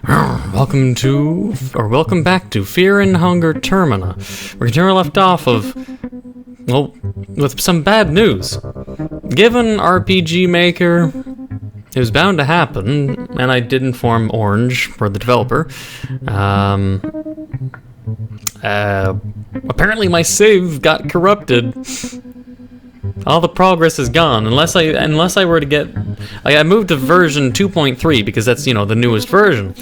Welcome back to Fear and Hunger Termina. We're continuing left off of, well, with some bad news. Given RPG Maker, it was bound to happen, and I did inform Orange, for the developer. Apparently my save got corrupted. All the progress is gone, unless I were to get... I moved to version 2.3, because that's, the newest version.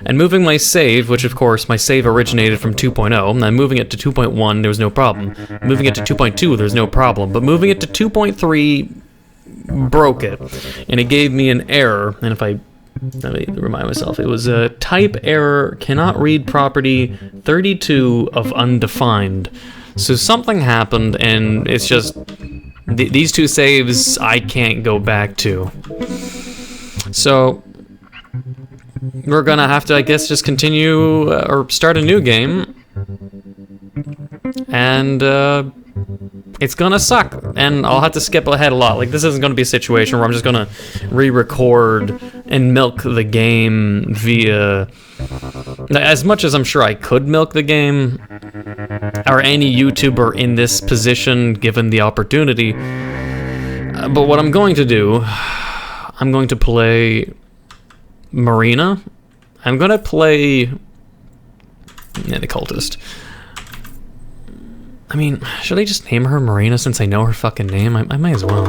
And moving my save, which of course my save originated from 2.0, and I'm moving it to 2.1, there was no problem. Moving it to 2.2, there's no problem. But moving it to 2.3 broke it. And it gave me an error, and let me remind myself, it was a type error, cannot read property 32 of undefined. So something happened, and it's just... these two saves I can't go back to. So we're gonna have to, I guess, just continue or start a new game. And it's gonna suck. And I'll have to skip ahead a lot. Like, this isn't gonna be a situation where I'm just gonna re-record and milk the game via... As much as I'm sure I could milk the game, or any YouTuber in this position given the opportunity. But what I'm going to do, I'm going to play Marina. I'm going to play the cultist. I mean, should I just name her Marina since I know her fucking name? I might as well.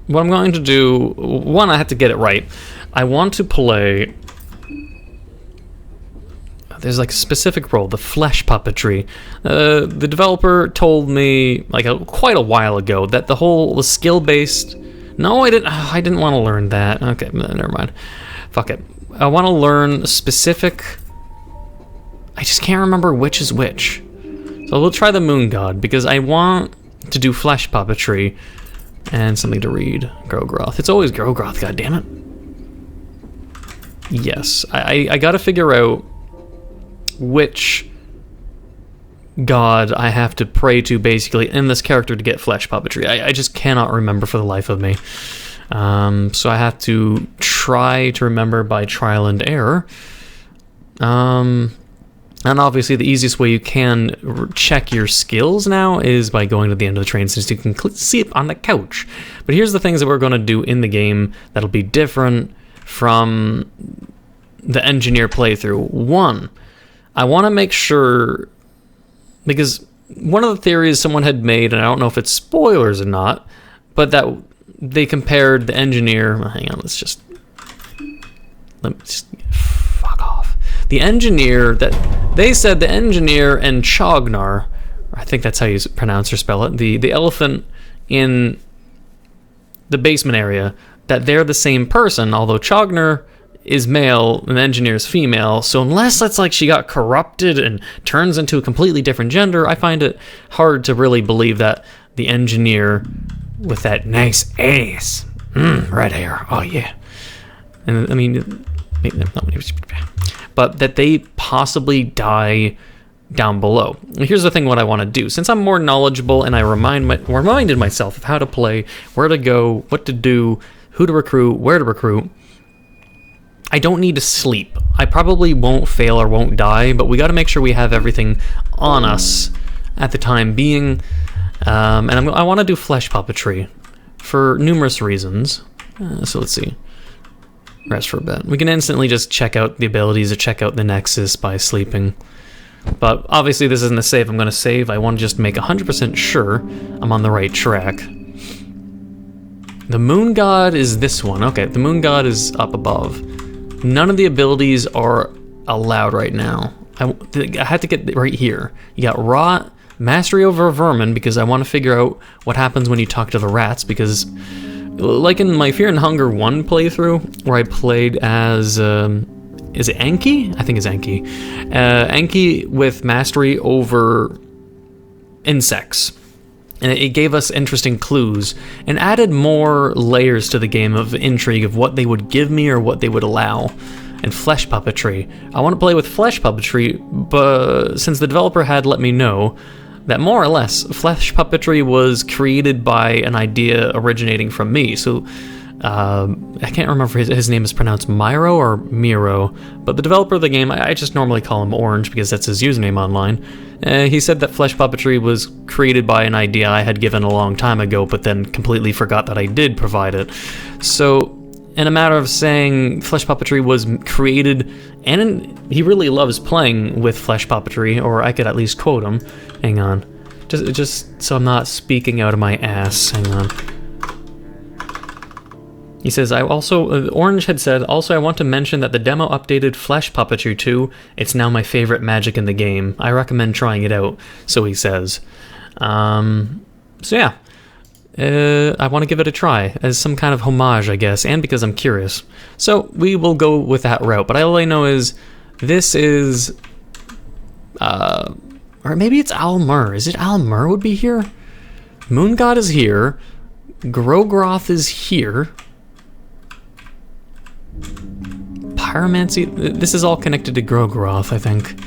What I'm going to do, one, I have to get it right. I want to play... There's like a specific role, the flesh puppetry. The developer told me like quite a while ago that the skill-based... No, I didn't want to learn that. Okay, never mind. Fuck it. I want to learn specific... I just can't remember which is which. So we'll try the moon god, because I want to do flesh puppetry and something to read. Grogroth. It's always Grogroth, goddammit. Yes, I gotta figure out which god I have to pray to basically in this character to get flesh puppetry. I just cannot remember for the life of me. So I have to try to remember by trial and error. And obviously the easiest way you can check your skills now is by going to the end of the train since you can sleep on the couch. But here's the things that we're going to do in the game that'll be different from the engineer playthrough. One, I want to make sure, because one of the theories someone had made, and I don't know if it's spoilers or not, but that they compared the engineer... Hang on, let me just fuck off. The engineer that... They said the engineer and Chognar, I think that's how you pronounce or spell it, the elephant in the basement area, that they're the same person, although Chognar is male and the engineer is female. So unless that's like she got corrupted and turns into a completely different gender, I find it hard to really believe that the engineer with that nice ass, red hair, oh yeah. And I mean, but that they possibly die down below. Here's the thing, what I want to do. Since I'm more knowledgeable and I reminded myself of how to play, where to go, what to do, who to recruit, where to recruit, I don't need to sleep. I probably won't fail or won't die, but we got to make sure we have everything on us at the time being. And I want to do flesh puppetry for numerous reasons. So let's see. Rest for a bit. We can instantly just check out the abilities or check out the nexus by sleeping. But obviously this isn't a save I'm going to save. I want to just make 100% sure I'm on the right track. The moon god is this one. Okay, the moon god is up above. None of the abilities are allowed right now. I had to get right here. You got rot, mastery over vermin, because I want to figure out what happens when you talk to the rats, because like in my Fear and Hunger 1 playthrough, where I played as, is it Enki? I think it's Enki. Enki with mastery over insects. And it gave us interesting clues and added more layers to the game of intrigue of what they would give me or what they would allow. And flesh puppetry. I want to play with flesh puppetry, but since the developer had let me know, that more or less flesh puppetry was created by an idea originating from me. So I can't remember if his name is pronounced Miro or Miro, but the developer of the game, I just normally call him Orange because that's his username online. He said that flesh puppetry was created by an idea I had given a long time ago, but then completely forgot that I did provide it. So, in a matter of saying flesh puppetry was created, and he really loves playing with flesh puppetry, or I could at least quote him. Hang on. Just so I'm not speaking out of my ass. Hang on. He says, Orange had said, also I want to mention that the demo updated Flesh Puppetry 2. It's now my favorite magic in the game. I recommend trying it out, so he says. So yeah, I want to give it a try, as some kind of homage, I guess, and because I'm curious. So we will go with that route, but all I know is, this is, or maybe it's Almur. Is it Almur would be here? Moon God is here. Grogroth is here. Pyromancy, this is all connected to Grogroth, I think.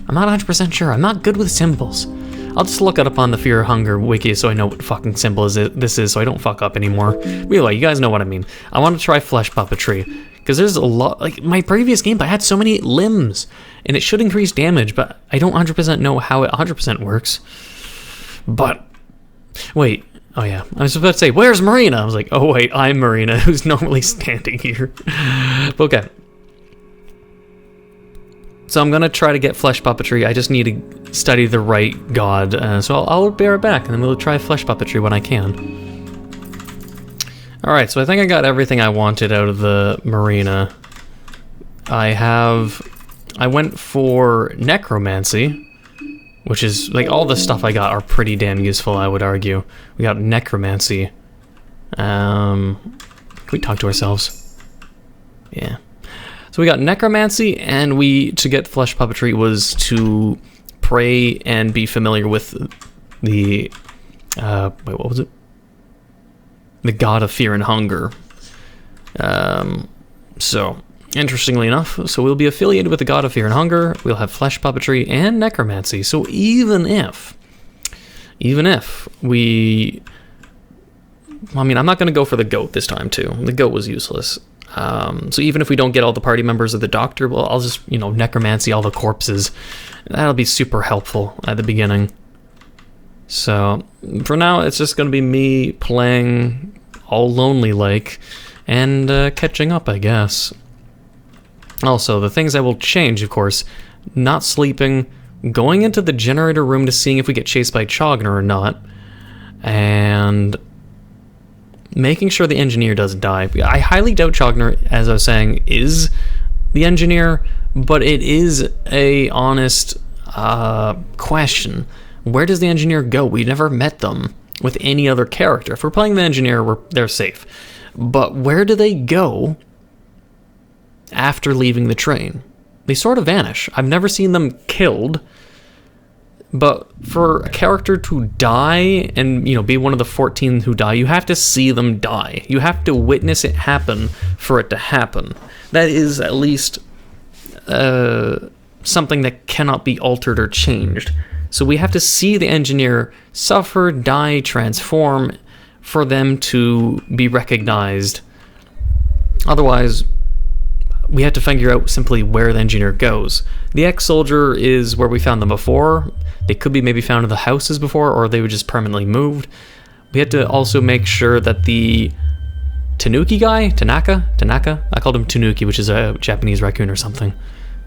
I'm not 100% sure. I'm not good with symbols. I'll just look it up on the Fear Hunger wiki so I know what fucking symbol this is so I don't fuck up anymore. Anyway, you guys know what I mean. I want to try flesh puppetry, because there's a lot, like my previous game, I had so many limbs, and it should increase damage, but I don't 100% know how it 100% works. But, wait. Oh yeah, I was about to say, where's Marina? I was like, oh wait, I'm Marina, who's normally standing here. Okay. So I'm gonna try to get flesh puppetry. I just need to study the right god. So I'll be right back, and then we'll try flesh puppetry when I can. Alright, so I think I got everything I wanted out of the Marina. I went for necromancy, which is, like, all the stuff I got are pretty damn useful, I would argue. We got necromancy. Can we talk to ourselves? Yeah. So we got necromancy, and to get flesh puppetry was to pray and be familiar with the, wait, what was it? The god of fear and hunger. So, interestingly enough, so we'll be affiliated with the god of fear and hunger, we'll have flesh puppetry and necromancy. So even if we, I mean, I'm not going to go for the goat this time too. The goat was useless. So even if we don't get all the party members of the doctor, well, I'll just, necromancy all the corpses. That'll be super helpful at the beginning. So for now, it's just going to be me playing all lonely-like and catching up, I guess. Also, the things I will change, of course, not sleeping, going into the generator room to seeing if we get chased by Chogner or not, and making sure the engineer doesn't die. I highly doubt Chogner, as I was saying, is the engineer, but it is a honest question. Where does the engineer go? We never met them with any other character. If we're playing the engineer, they're safe. But where do they go after leaving the train? They sort of vanish. I've never seen them killed, but for a character to die and, be one of the 14 who die, you have to see them die. You have to witness it happen for it to happen. That is at least something that cannot be altered or changed. So we have to see the engineer suffer, die, transform for them to be recognized. Otherwise, we have to figure out simply where the engineer goes. The ex-soldier is where we found them before. They could be maybe found in the houses before, or they were just permanently moved. We had to also make sure that the Tanuki guy, Tanaka? I called him Tanuki, which is a Japanese raccoon or something.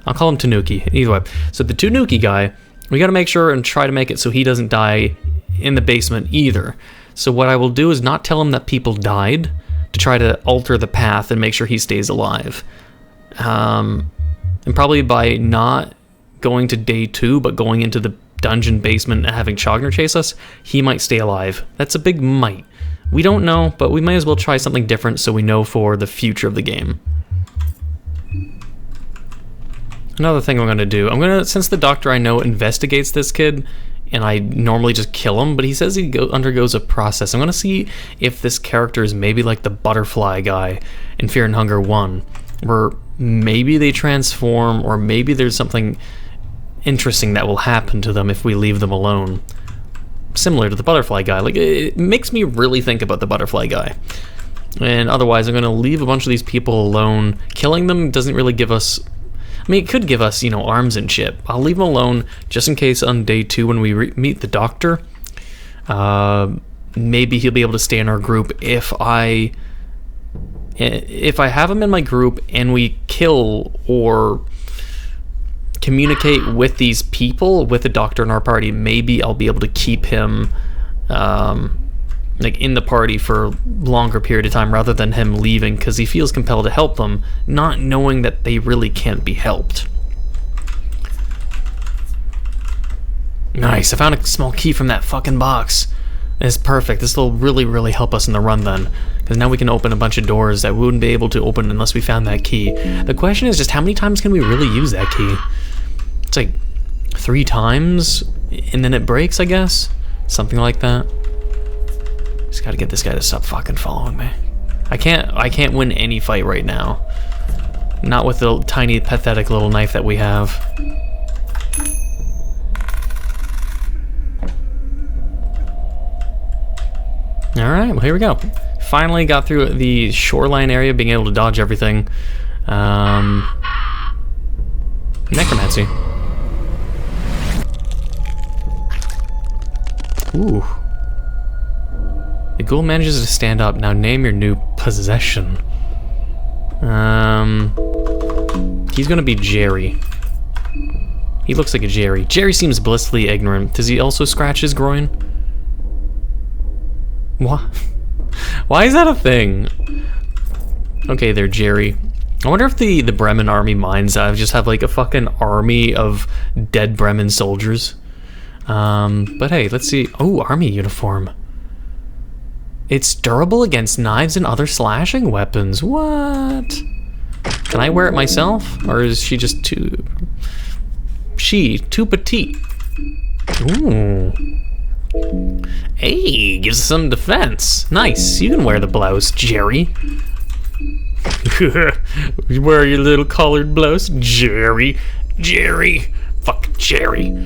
I'll call him Tanuki, either way. So the Tanuki guy, we gotta make sure and try to make it so he doesn't die in the basement either. So what I will do is not tell him that people died, to try to alter the path and make sure he stays alive. And probably by not going to day 2, but going into the dungeon basement and having Chogner chase us, he might stay alive. That's a big might. We don't know, but we might as well try something different so we know for the future of the game. Another thing I'm going to do, since the doctor I know investigates this kid, and I normally just kill him, but he says he undergoes a process. I'm going to see if this character is maybe like the butterfly guy in Fear and Hunger 1, where maybe they transform, or maybe there's something interesting that will happen to them if we leave them alone. similar to the butterfly guy. Like, it makes me really think about the butterfly guy. And otherwise, I'm going to leave a bunch of these people alone. Killing them doesn't really give us... I mean, it could give us, you know, arms and shit. I'll leave them alone just in case on day 2 when we meet the doctor. Maybe he'll be able to stay in our group if I have him in my group and we kill or communicate with these people, with the doctor in our party. Maybe I'll be able to keep him like in the party for a longer period of time rather than him leaving because he feels compelled to help them, not knowing that they really can't be helped. Nice, I found a small key from that fucking box. It's perfect. This will really, really help us in the run then, because now we can open a bunch of doors that we wouldn't be able to open unless we found that key. The question is just how many times can we really use that key? It's like 3 times and then it breaks, I guess? Something like that. Just gotta get this guy to stop fucking following me. I can't win any fight right now. Not with the tiny, pathetic little knife that we have. Alright, well here we go. Finally got through the shoreline area, being able to dodge everything. Necromancy. Ooh. The ghoul manages to stand up. Now name your new possession. He's gonna be Jerry. He looks like a Jerry. Jerry seems blissfully ignorant. Does he also scratch his groin? What? Why is that a thing? Okay, there, Jerry. I wonder if the Bremen army mines just have like a fucking army of dead Bremen soldiers. But hey, let's see. Oh, army uniform. It's durable against knives and other slashing weapons. What? Can I wear it myself? Or is she just too petite? Ooh. Hey, gives us some defense. Nice. You can wear the blouse, Jerry. You wear your little collared blouse, Jerry. Jerry. Fuck Jerry.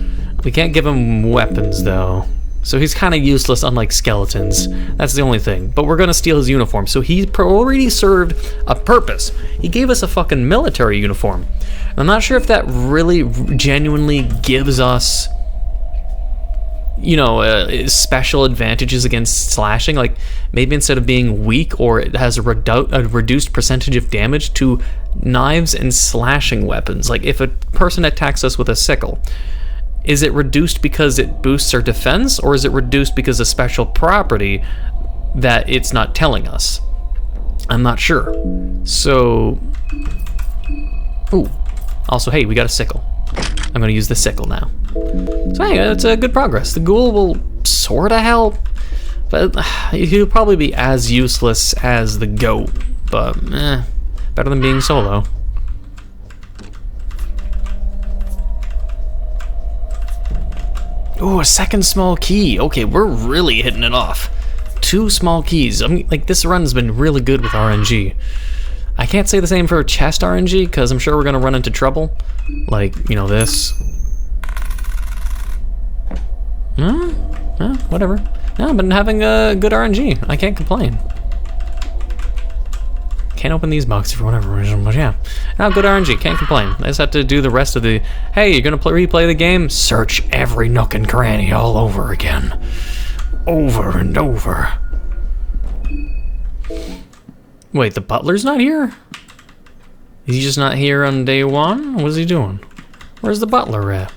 We can't give him weapons, though. So he's kind of useless, unlike skeletons. That's the only thing. But we're gonna steal his uniform. So he already served a purpose. He gave us a fucking military uniform. And I'm not sure if that really genuinely gives us, you know, special advantages against slashing. Like, maybe instead of being weak, or it has a reduced percentage of damage to knives and slashing weapons. Like, if a person attacks us with a sickle, is it reduced because it boosts our defense, or is it reduced because of special property that it's not telling us? I'm not sure. So, ooh. Also, hey, we got a sickle. I'm gonna use the sickle now. So hey, that's good progress. The ghoul will sorta help, but he'll probably be as useless as the goat. But better than being solo. Ooh, a second small key. Okay, we're really hitting it off. 2 small keys. I mean, like, this run's been really good with RNG. I can't say the same for chest RNG, because I'm sure we're gonna run into trouble. Like, you know, this. Whatever. No, I've been having a good RNG. I can't complain. Can't open these boxes for whatever reason, but yeah. Now, good RNG, can't complain. I just have to do the rest of the, hey, you're gonna replay the game? Search every nook and cranny all over again. Over and over. Wait, the butler's not here? Is he just not here on day 1? What is he doing? Where's the butler at?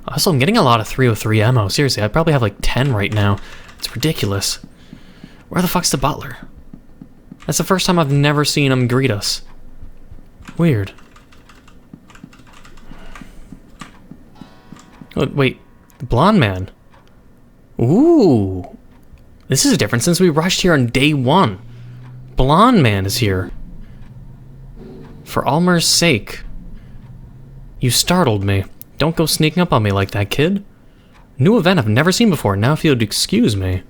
Also, I'm getting a lot of 303 ammo. Seriously, I probably have like 10 right now. It's ridiculous. Where the fuck's the butler? That's the first time I've never seen him greet us. Weird. Oh, wait, the blonde man. Ooh. This is different since we rushed here on day 1. Blonde man is here. For Almer's sake. You startled me. Don't go sneaking up on me like that, kid. New event I've never seen before. Now if you'd excuse me.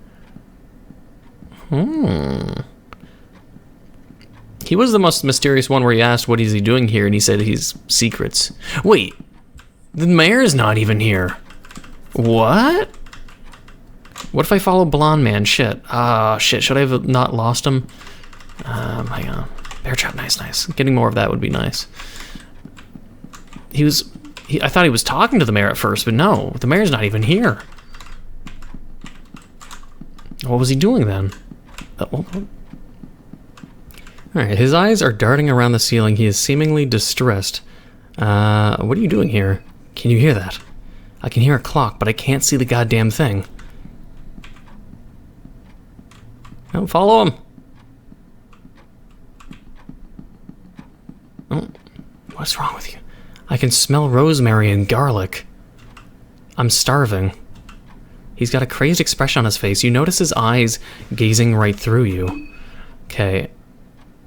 He was the most mysterious one where he asked what is he doing here, and he said he's secrets. Wait, the mayor's not even here. What? What if I follow Blonde Man? Shit. Shit. Should I have not lost him? Hang on. Bear trap. Nice. Getting more of that would be nice. I thought he was talking to the mayor at first, but no. The mayor's not even here. What was he doing then? Alright, his eyes are darting around the ceiling. He is seemingly distressed. What are you doing here? Can you hear that? I can hear a clock, but I can't see the goddamn thing. Don't follow him. Oh, what's wrong with you? I can smell rosemary and garlic. I'm starving. He's got a crazed expression on his face. You notice his eyes gazing right through you. Okay.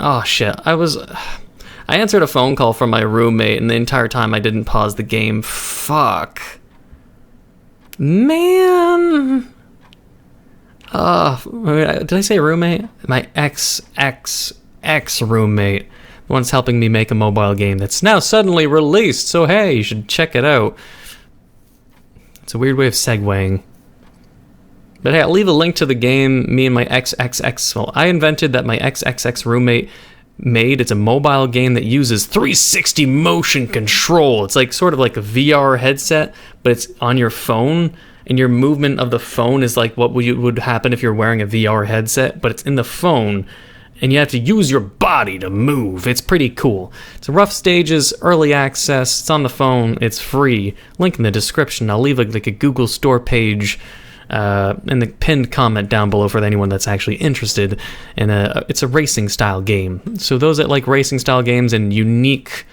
Oh, shit. I answered a phone call from my roommate, and the entire time I didn't pause the game. Fuck. Man. Did I say roommate? My ex-roommate. The one's helping me make a mobile game that's now suddenly released, so hey, you should check it out. It's a weird way of segueing. But hey, I'll leave a link to the game me and my well, I invented that my ex roommate made. It's a mobile game that uses 360 motion control. It's like sort of like a VR headset, but it's on your phone, and your movement of the phone is like what would happen if you're wearing a VR headset, but it's in the phone, and you have to use your body to move. It's pretty cool. It's rough stages, early access, it's on the phone, it's free. Link in the description. I'll leave like a Google store page in the pinned comment down below for anyone that's actually interested in it's a racing style game. So those that like racing style games and unique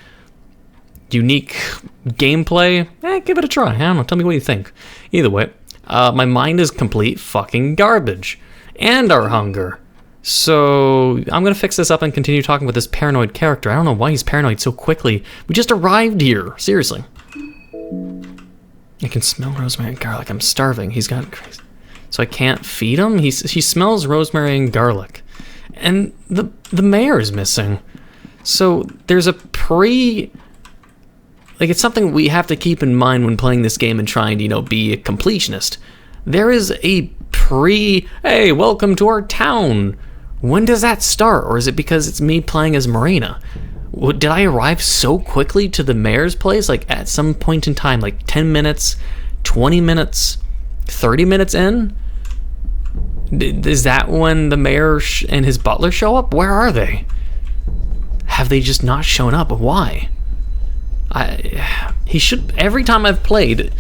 gameplay, give it a try. I don't know, tell me what you think. Either way, my mind is complete fucking garbage. And our hunger. So I'm gonna fix this up and continue talking with this paranoid character. I don't know why he's paranoid so quickly. We just arrived here, seriously. I can smell rosemary and garlic. I'm starving. He's got crazy. So I can't feed him? He smells rosemary and garlic. And the mayor is missing. So there's a it's something we have to keep in mind when playing this game and trying to, be a completionist. There is a hey, welcome to our town. When does that start? Or is it because it's me playing as Marina? Did I arrive so quickly to the mayor's place, like at some point in time, like 10 minutes, 20 minutes, 30 minutes in? Is that when the mayor and his butler show up? Where are they? Have they just not shown up? Why? He should, every time I've played,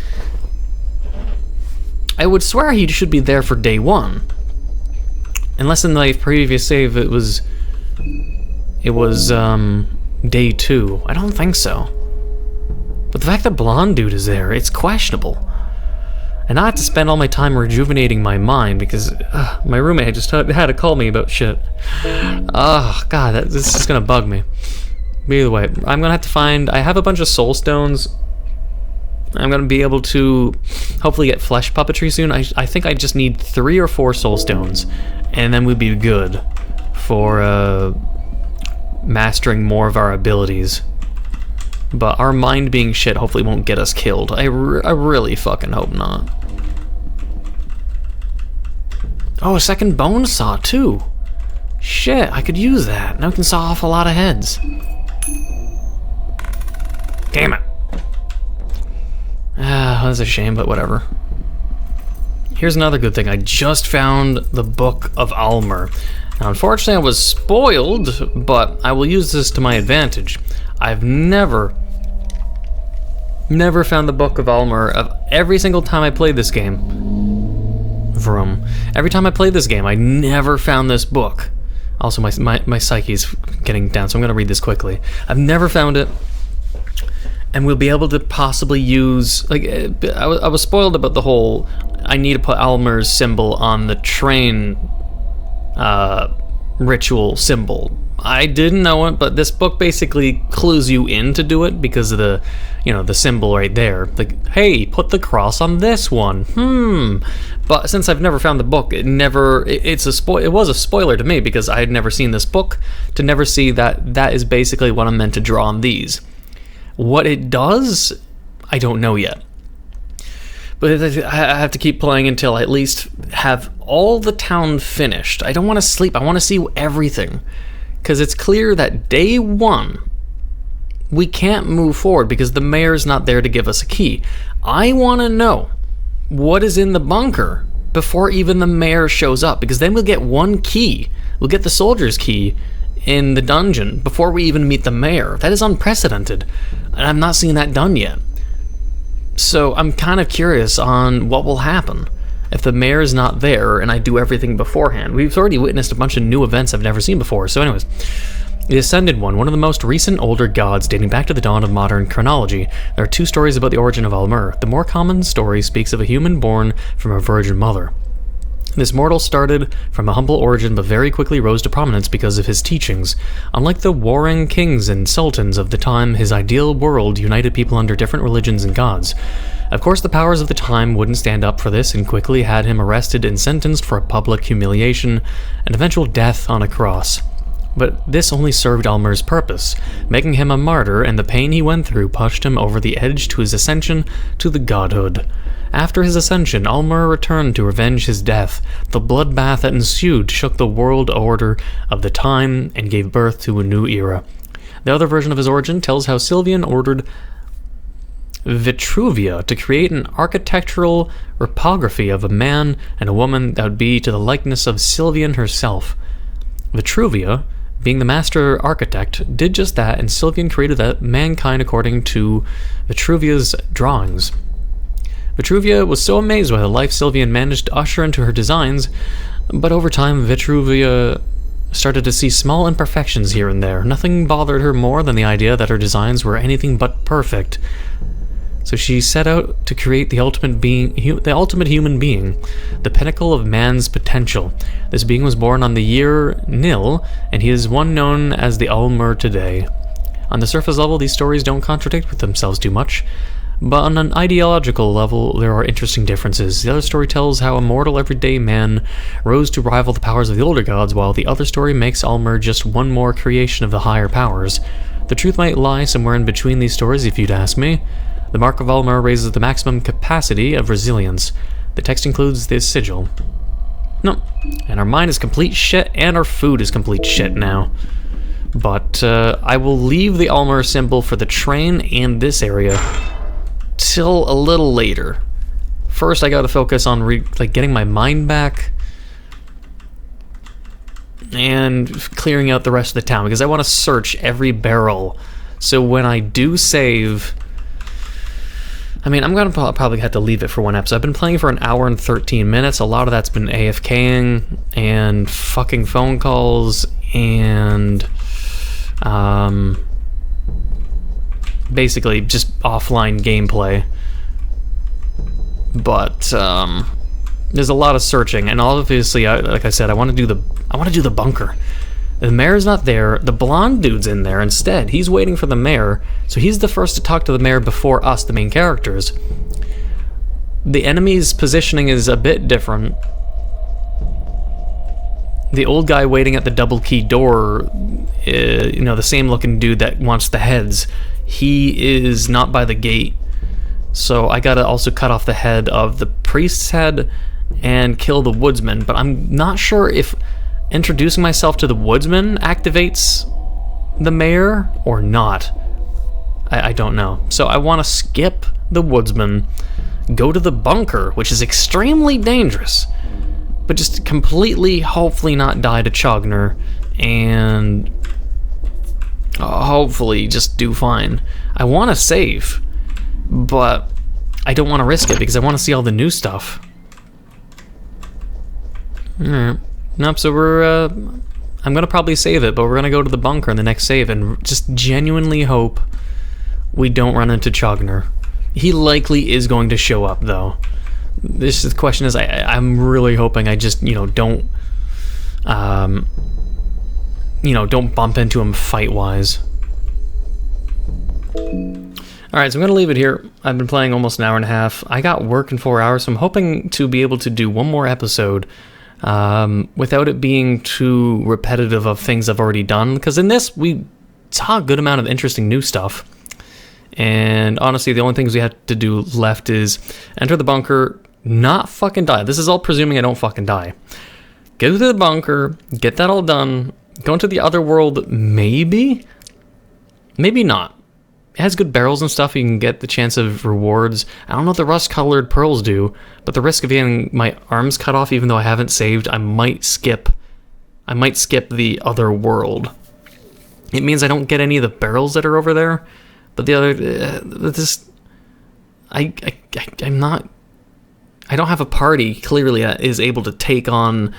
I would swear he should be there for day one. Unless in my previous save it was day 2. I don't think so. But the fact that blonde dude is there, it's questionable. And I have to spend all my time rejuvenating my mind because my roommate just had to call me about shit. Oh, God, this is gonna bug me. But either way, I'm gonna have to find... I have a bunch of soul stones. I'm gonna be able to hopefully get flesh puppetry soon. I think I just need 3 or 4 soul stones, and then we'd be good for mastering more of our abilities. But our mind being shit hopefully won't get us killed. I really fucking hope not. Oh, a second bone saw too. Shit, I could use that. Now I can saw off a lot of heads. Damn it. That's a shame, but whatever. Here's another good thing. I just found the Book of Almer. Now, unfortunately, I was spoiled, but I will use this to my advantage. I've never found the Book of Almer of every single time I played this game. Vroom. Every time I played this game, I never found this book. Also, my psyche's getting down, so I'm going to read this quickly. I've never found it. And we'll be able to possibly use... I was spoiled about the whole... I need to put Almer's symbol on the train... ritual symbol. I didn't know it, but this book basically clues you in to do it because of the, the symbol right there. Like, hey, put the cross on this one. But since I've never found the book, it was a spoiler to me because I had never seen this book, to never see that is basically what I'm meant to draw on these. What it does, I don't know yet. But I have to keep playing until I at least have all the town finished. I don't want to sleep. I want to see everything. Because it's clear that day one, we can't move forward because the mayor's not there to give us a key. I want to know what is in the bunker before even the mayor shows up, because then we'll get one key. We'll get the soldier's key in the dungeon before we even meet the mayor. That is unprecedented, and I've not seen that done yet. So I'm kind of curious on what will happen if the mayor is not there and I do everything beforehand. We've already witnessed a bunch of new events I've never seen before. So anyways, the Ascended One of the most recent older gods dating back to the dawn of modern chronology. There are 2 stories about the origin of Almur. The more common story speaks of a human born from a virgin mother. This mortal started from a humble origin but very quickly rose to prominence because of his teachings. Unlike the warring kings and sultans of the time, his ideal world united people under different religions and gods. Of course, the powers of the time wouldn't stand up for this and quickly had him arrested and sentenced for a public humiliation and eventual death on a cross. But this only served Almur's purpose, making him a martyr, and the pain he went through pushed him over the edge to his ascension to the godhood. After his ascension, Almur returned to revenge his death. The bloodbath that ensued shook the world order of the time and gave birth to a new era. The other version of his origin tells how Sylvian ordered Vitruvia to create an architectural reprography of a man and a woman that would be to the likeness of Sylvian herself. Vitruvia, being the master architect, did just that, and Sylvian created that mankind according to Vitruvia's drawings. Vitruvia was so amazed by the life Sylvian managed to usher into her designs, but over time Vitruvia started to see small imperfections here and there. Nothing bothered her more than the idea that her designs were anything but perfect. So she set out to create the ultimate human being, the pinnacle of man's potential. This being was born on the year nil, and he is one known as the Almur today. On the surface level, these stories don't contradict with themselves too much, but on an ideological level, there are interesting differences. The other story tells how a mortal everyday man rose to rival the powers of the older gods, while the other story makes Almur just one more creation of the higher powers. The truth might lie somewhere in between these stories, if you'd ask me. The Mark of Almur raises the maximum capacity of resilience. The text includes this sigil. No, and our mind is complete shit, and our food is complete shit now. But I will leave the Almur symbol for the train and this area till a little later. First, I gotta focus on getting my mind back and clearing out the rest of the town, because I want to search every barrel. So when I do save, I mean, I'm gonna probably have to leave it for one episode. I've been playing for an hour and 13 minutes. A lot of that's been AFKing and fucking phone calls and basically just offline gameplay. But there's a lot of searching, and obviously, like I said, I want to do the bunker. The mayor's not there. The blonde dude's in there instead. He's waiting for the mayor, so he's the first to talk to the mayor before us, the main characters. The enemy's positioning is a bit different. The old guy waiting at the double key door, the same looking dude that wants the heads, he is not by the gate. So I gotta also cut off the head of the priest's head and kill the woodsman, but I'm not sure if introducing myself to the woodsman activates the mayor or not. I don't know. So I want to skip the woodsman, go to the bunker, which is extremely dangerous, but just completely, hopefully not die to Chogner, and hopefully just do fine. I want to save, but I don't want to risk it because I want to see all the new stuff. Alright. Nope, so I'm gonna probably save it, but we're gonna go to the bunker in the next save and just genuinely hope we don't run into Chogner. He likely is going to show up, though. The question is, I'm really hoping I just, don't bump into him fight-wise. Alright, so I'm going to leave it here. I've been playing almost an hour and a half. I got work in 4 hours, so I'm hoping to be able to do one more episode without it being too repetitive of things I've already done. Because in this, we saw a good amount of interesting new stuff. And honestly, the only things we have to do left is enter the bunker, not fucking die. This is all presuming I don't fucking die. Get to the bunker, get that all done, go into the other world, maybe? Maybe not. It has good barrels and stuff, you can get the chance of rewards. I don't know what the rust-colored pearls do, but the risk of getting my arms cut off even though I haven't saved, I might skip the other world. It means I don't get any of the barrels that are over there, but the other, I'm not, I don't have a party, clearly, that is able to take on,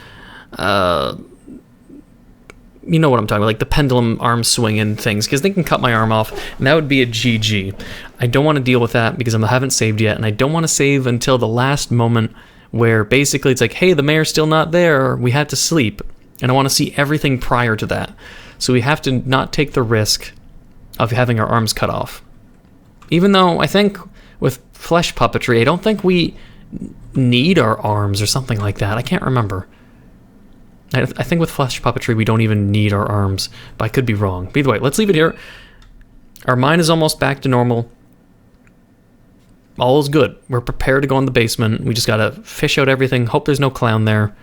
you know what I'm talking about, like the pendulum arm swinging things, because they can cut my arm off, and that would be a GG. I don't want to deal with that because I haven't saved yet, and I don't want to save until the last moment where basically it's like, hey, the mayor's still not there, we had to sleep, and I want to see everything prior to that. So we have to not take the risk of having our arms cut off. Even though I think with flesh puppetry, I don't think we need our arms or something like that. I can't remember. I think with flesh puppetry, we don't even need our arms, but I could be wrong. But either way, let's leave it here. Our mind is almost back to normal. All is good. We're prepared to go in the basement. We just gotta fish out everything. Hope there's no clown there.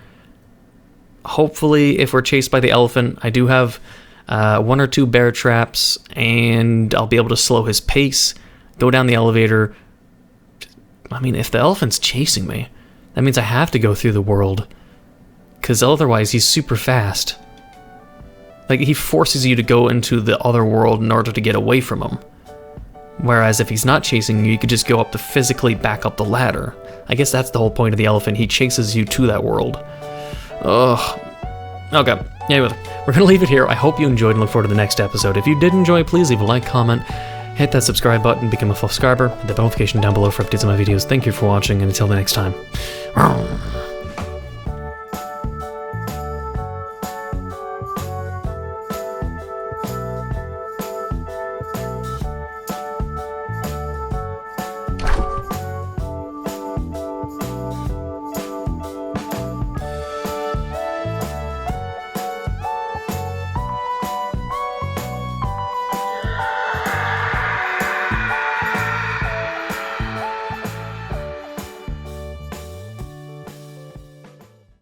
Hopefully, if we're chased by the elephant, I do have 1 or 2 bear traps, and I'll be able to slow his pace, go down the elevator. I mean, if the elephant's chasing me, that means I have to go through the world. Because otherwise he's super fast. Like, he forces you to go into the other world in order to get away from him. Whereas if he's not chasing you, you could just go up to physically back up the ladder. I guess that's the whole point of the elephant. He chases you to that world. Ugh. Okay. Anyway, we're going to leave it here. I hope you enjoyed and look forward to the next episode. If you did enjoy, please leave a like, comment, hit that subscribe button, become a full subscriber, hit the notification down below for updates on my videos. Thank you for watching, and until the next time.